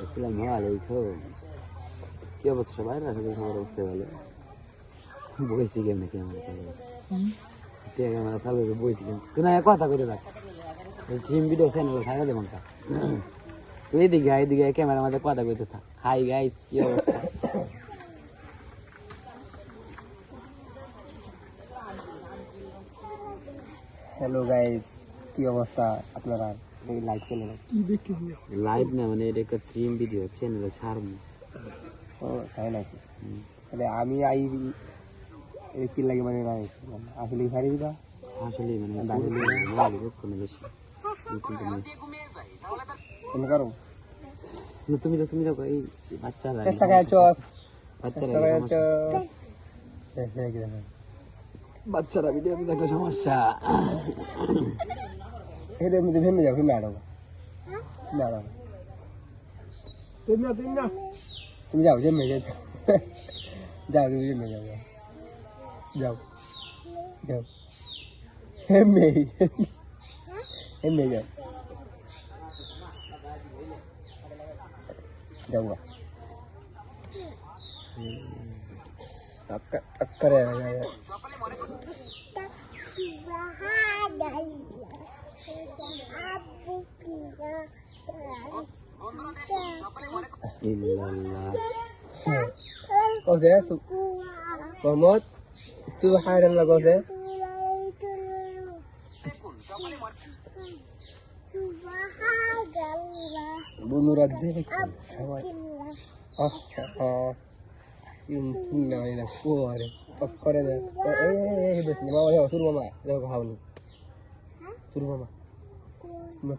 আসসালামু আলাইকুম। কি অবস্থা সবাই? আশা করি সবার অবস্থা ভালো। বইছি কেমন ক্যামেরা চালু বইছি কেমন তুই না কথা করে রাখ থিম ভিডিও চ্যানেল থাকা দেবেন তুই এদিকে ক্যামেরার মধ্যে কথা কইতে থাক। হাই গাইস, কি অবস্থা? হ্যালো গাইস, কি অবস্থা আপনারা? লাইভ চলে লাইভ না, মানে এটা একটা থিম ভিডিও চ্যানেলে ছাড়বো। ও তাই নাকি? তাহলে আমি কি লাগে মানে নাই আসলে ছাড়ি দিবা আসলে মানে কোনো বেশি তুমি করো তুমি দেখো এই বাচ্চারা বাচ্চারা ভিডিও দেখলে সমস্যা। এটা মধ্যে ভেঙে যাও, ভেঙে আড়ো তুমি যাও, জেমে যাও, তুমি জেমে যাও, যাও হেমে যাও, যাও করে কসে মোহাম্মদ সুবহানাল্লাহ কসে বন্ধুরা দেখে সবাই করে শুরু মামা দেখো খাওয়ানি শুরু মামা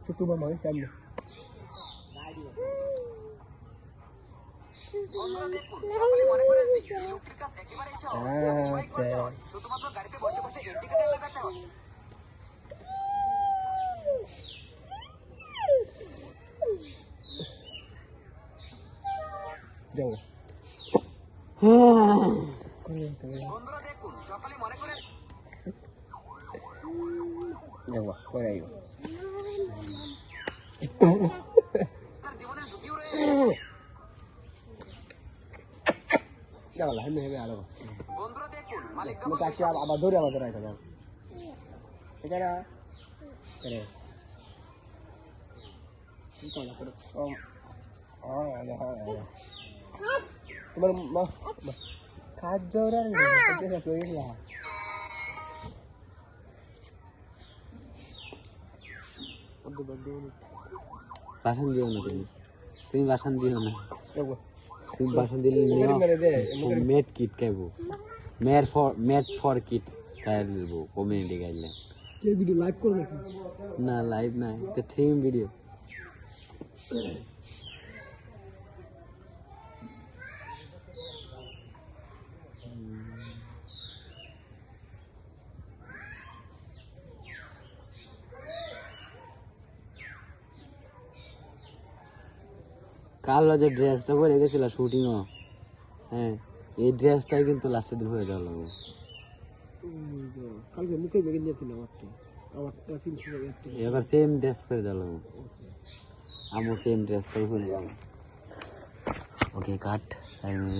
ছোট্টু মামা সামনে যাও করে আইব হেমে হেমে আরো আবার ধরে আমাদের রাখা যাও এখানে তোমার খাদ জোরা বাসন দিও না, তুমি বাসন দিও না, তুমি বাসন দিলে মেট কিট খাইবো, মেট ফর কিট তাই দিব কমিউনিটি গাইডলাইন। ভিডিও লাইভ করো না লাইভ না, এটা থিম ভিডিও। কালো যে ড্রেসটা পরে গেছিল শুটিংও, হ্যাঁ এই ড্রেসটাই কিন্তু লাস্টের দিন হয়ে যাওয়া লাগবে। কালকে মুখে বেগে নিয়েছিল এবার সেম ড্রেস পরে যাওয়া লাগবে, আমও সেম ড্রেসটাই পরে যাবো। ওকে কাট।